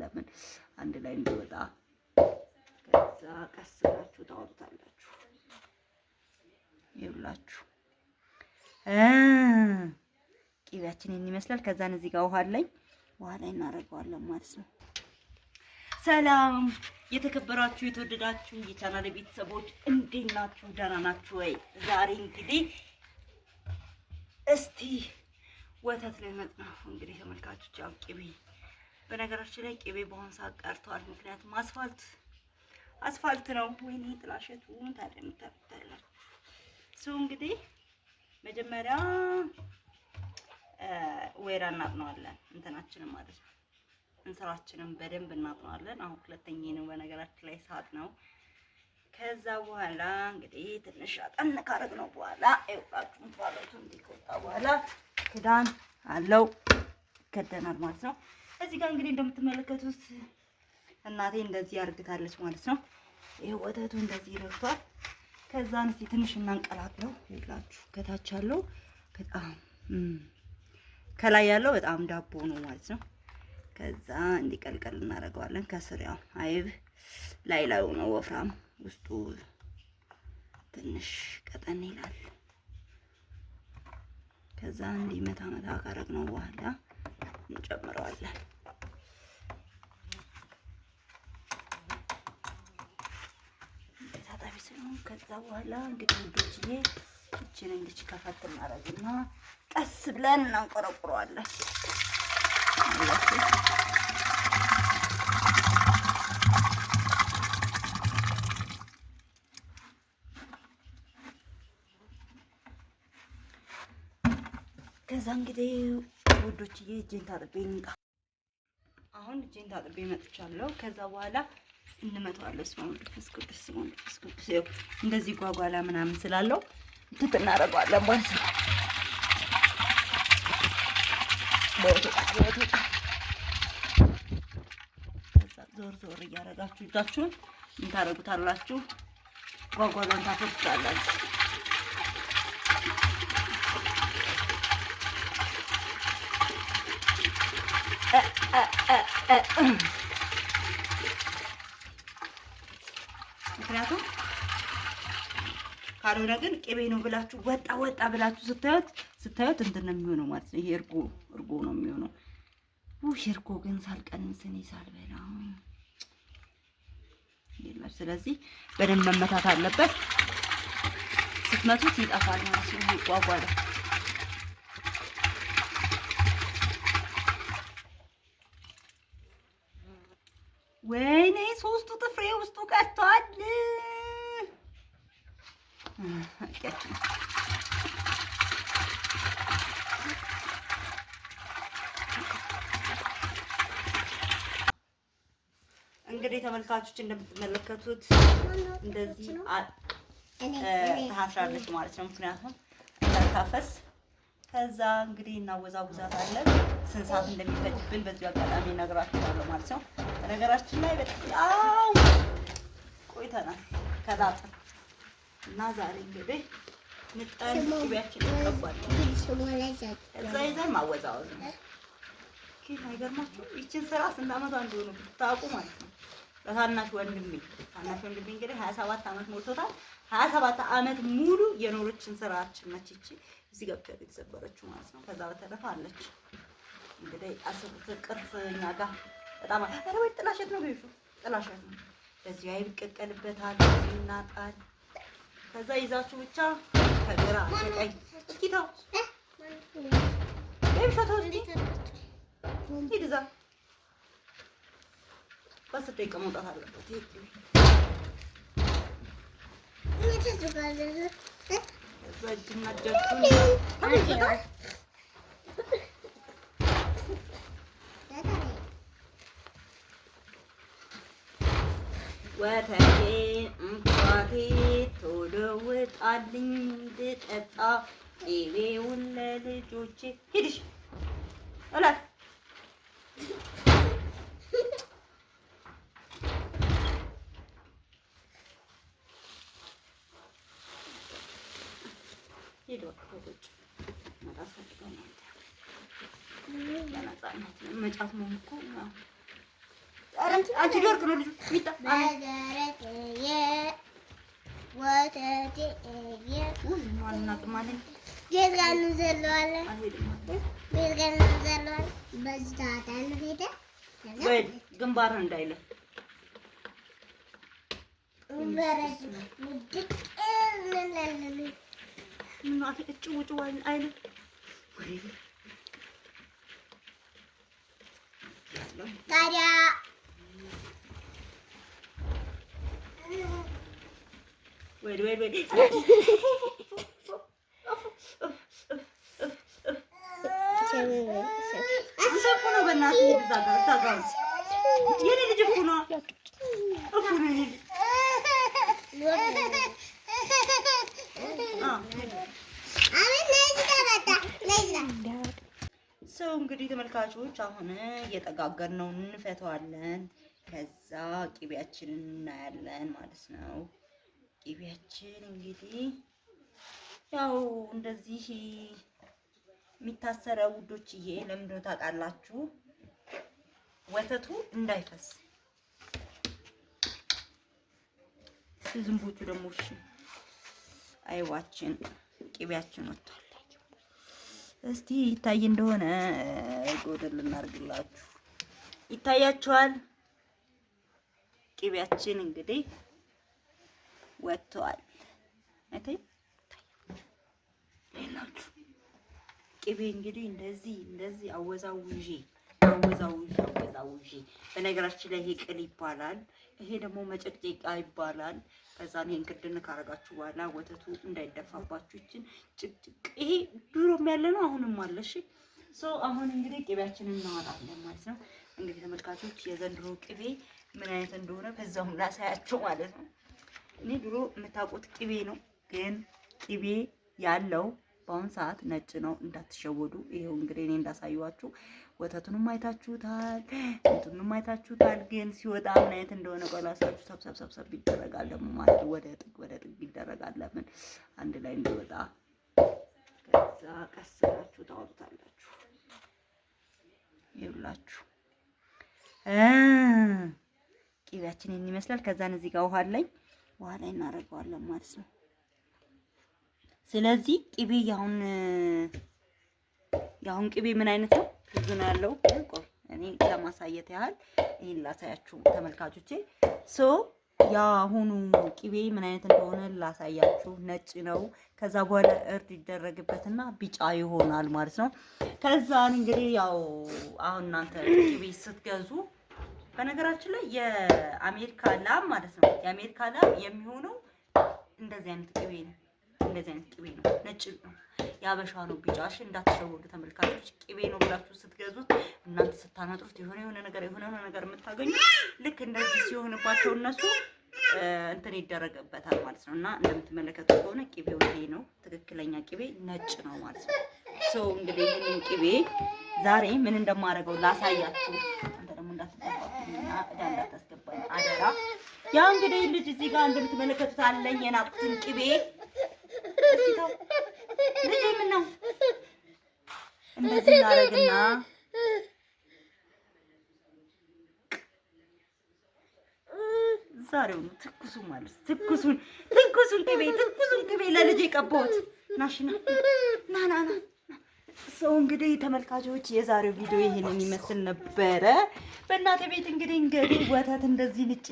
ምናምን አንድ ላይ እንዲወጣ ከዛ ቀስ ብላችሁ ታወጡታላችሁ። ይብላችሁ ቅቤያችንን ይመስላል። ከዛን እዚህ ጋር ውሃ አለኝ። ውሃ ላይ እናደርገዋለን ማለት ነው። ሰላም የተከበራችሁ የተወደዳችሁ የቻናሌ ቤተሰቦች እንዴት ናችሁ? ደህና ናችሁ ወይ? ዛሬ እንግዲህ እስቲ ወተት ልንመጥ ነው። እንግዲህ ተመልካቾች ያው ቅቤ በነገራችን ላይ ቅቤ በአሁኑ ሰዓት ቀርቷል። ምክንያቱም አስፋልት ነው። ወይኔ ጥላሸቱ ታዲያ የምታዩታላችሁ። ሰው እንግዲህ መጀመሪያ ወይራ እናጥነዋለን እንትናችንን ማለት ነው። እንስራችንን በደንብ እናጥነዋለን። አሁን ሁለተኛ ነው በነገራችን ላይ ሰዓት ነው። ከዛ በኋላ እንግዲህ ትንሽ አጠን ካረግነው በኋላ አይውቃችሁ እንፋሎቱ እንዲቆጣ በኋላ ክዳን አለው ከደናል ማለት ነው። እዚህ ጋር እንግዲህ እንደምትመለከቱት እናቴ እንደዚህ አርግታለች ማለት ነው። ይሄ ወተቱ እንደዚህ ረግቷል። ከዛን እስኪ ትንሽ እናንቀላቅለው። ይላችሁ ከታች ያለው በጣም ከላይ ያለው በጣም ዳቦ ነው ማለት ነው። ከዛ እንዲቀልቀል እናደርገዋለን። ከስር ያው አይብ ላዩ ነው ወፍራም፣ ውስጡ ትንሽ ቀጠን ይላል። ከዛ እንዲመታ መታ ካረግነው በኋላ እንጨምረዋለን። ታጣቢ ስለሆነ ከዛ በኋላ እንግዲህ ውዶችዬ እቺን እንግዲህ ከፈት እናደርግና ቀስ ብለን እናንቆረቁረዋለን። ከዛ እንግዲህ ውዶችዬ እጄን ታጥቤ እንጣ። አሁን እጄን ታጥቤ መጥቻለሁ። ከዛ በኋላ እንመታዋለን። ስሞንድ እንደዚህ ጓጓላ ምናምን ስላለው እንትን እናደርገዋለን ማለት ነው። ዞር እያደረጋችሁ እጃችሁን ምን ታደርጉታላችሁ? ጓጓላን ታፈሱታላችሁ። ምክንያቱም ካልሆነ ግን ቅቤ ነው ብላችሁ ወጣ ብላችሁ ስታዩት እንትን ነው የሚሆነው ማለት ነው። ይሄ እርጎ ነው የሚሆነው። እርጎ ግን ሳልቀንስ እኔ ሳልበላ ይላል። ስለዚህ በደንብ መመታት አለበት። ስትመቱት ይጠፋል ማለት ነው። ይጓጓል። ወይኔ ሶስቱ ጥፍሬ ውስጡ ቀርቷል። እንግዲህ ተመልካቾች እንደምትመለከቱት እንደዚህ ታስራለች ማለት ነው። ምክንያቱም እንዳታፈስ። ከዛ እንግዲህ እናወዛውዛታለን። ስንት ሰዓት እንደሚፈጅብን በዚሁ አጋጣሚ እነግራችኋለሁ ማለት ነው። በነገራችን ላይ በጣም ቆይተናል ከላጥን እና ዛሬ እንግዲህ ንጠን ቅቤያችን እንቀባለን። እዛ ይዘን ማወዛወዝ ነው። አይገርማችሁም? ይችን ስራ ስንት ዓመቷ እንደሆነ ብታውቁ ማለት ነው። ለታናሽ ወንድሜ እንግዲህ 27 ዓመት ሞልቶታል። 27 ዓመት ሙሉ የኖረችን ስራችን ነች ይቺ። እዚህ ገብቻ የተሰበረችው ማለት ነው። ከዛ በተረፈ አለች እንግዲህ አስቡት። ቅርፍ እኛ ጋር በጣም ወይ ጥላሸት ነው ቤቱ ጥላሸት ነው። በዚህ አይብ ይቀቀልበታል፣ ይናጣል። ከዛ ይዛችሁ ብቻ ከግራ ከቀኝ እስኪ ተው ቤተሰብ ሂድ እዛ በአስር ደቂቃ መውጣት አለበት። በእጅና እጃችሁን ወተቴ እንኳቴ ቶሎ ውጣልኝ እንድጠጣ ቅቤውን ለልጆቼ ሂድሽ እላት መጫት ነው እኮ አንቺ ሊወርቅ ነው ልጁ ሚጣ ግንባር እንዳይለ ታዲያ ወይድ እኮ ነው በእናትህ ታጋዝ የኔ ልጅ እኮ ነው ሰው እንግዲህ ተመልካቾች አሁን እየጠጋገን ነው፣ እንፈተዋለን። ከዛ ቂቤያችንን እናያለን ማለት ነው። ቂቤያችን እንግዲህ ያው እንደዚህ የሚታሰረው ውዶችዬ ለምንድን ነው ታውቃላችሁ? ወተቱ እንዳይፈስ። ዝንቦቹ ደግሞ እሺ አይዋችን ቂቤያችን ወጥቷል። እስቲ ይታይ እንደሆነ ጎደል እናርግላችሁ። ይታያችኋል? ቂቤያችን እንግዲህ ወጥቷል። አይታይ ሌላችሁ ቂቤ እንግዲህ እንደዚህ አወዛውዤ በነገራችን ላይ ይሄ ቅል ይባላል። ይሄ ደግሞ መጨቅጨቃ ይባላል። ከዛ ይሄን ክድን ካረጋችሁ በኋላ ወተቱ እንዳይደፋባችሁ ይችን ጭቅጭቅ ይሄ ድሮም ያለ ነው አሁንም አለ። እሺ ሶ አሁን እንግዲህ ቅቤያችንን እናወጣለን ማለት ነው። እንግዲህ ተመልካቾች የዘንድሮ ቅቤ ምን አይነት እንደሆነ በዛውም ላሳያችሁ ማለት ነው። እኔ ድሮ የምታውቁት ቅቤ ነው፣ ግን ቅቤ ያለው በአሁን ሰዓት ነጭ ነው፣ እንዳትሸወዱ። ይሄው እንግዲህ እኔ እንዳሳየዋችሁ ወተቱንም አይታችሁታል፣ እንትኑንም አይታችሁታል። ግን ሲወጣ ምን አይነት እንደሆነ ቆላሳችሁ ሰብሰብ ይደረጋል ደግሞ ማለት ወደ ጥግ ይደረጋል። ለምን አንድ ላይ እንዲወጣ። ከዛ ቀስራችሁ ታወጣላችሁ። ይኸውላችሁ ቅቤያችን ይመስላል። ከዛን እዚህ ጋር ውሃ ላይ እናደርገዋለን ማለት ነው። ስለዚህ ቅቤ ያሁን ቅቤ ምን አይነት ነው? ብዙ ነው ያለው። ቆይ እኔ ለማሳየት ያህል ይሄን ላሳያችሁ ተመልካቾቼ። ያሁኑ ቅቤ ምን አይነት እንደሆነ ላሳያችሁ። ነጭ ነው። ከዛ በኋላ እርድ ይደረግበትና ቢጫ ይሆናል ማለት ነው። ከዛን እንግዲህ ያው አሁን እናንተ ቅቤ ስትገዙ በነገራችን ላይ የአሜሪካ ላም ማለት ነው። የአሜሪካ ላም የሚሆነው እንደዚህ አይነት ቅቤ ነው። ነጭ ነው። ያበሻ ነው ቢጫሽ። እንዳትሸወዱ ተመልካቾች። ቅቤ ነው ብላችሁ ስትገዙት እናንተ ስታነጥሩት የሆነ ነገር የምታገኙት ልክ እንደዚህ ሲሆንባቸው እነሱ እንትን ይደረግበታል ማለት ነው። እና እንደምትመለከቱት ከሆነ ቅቤው ይሄ ነው። ትክክለኛ ቅቤ ነጭ ነው ማለት ነው። እንግዲህ ይሄንን ቅቤ ዛሬ ምን እንደማደርገው ላሳያችሁ። አንተ ደግሞ እንዳታስገባኝ አደራ። ያው እንግዲህ ልጅ እዚህ ጋር እንደምትመለከቱት አለኝ የናቁትን ቅቤ። ልጅ ምን ነው እንደዚህ እናደርግና ዛሬው ትኩሱ ማለት ትኩሱን ቅቤ ለልጅ የቀባሁት ናሽና ና ሰው እንግዲህ ተመልካቾች የዛሬው ቪዲዮ ይሄንን ይመስል ነበረ። በእናቴ ቤት እንግዲህ ወተት እንደዚህ ልጬ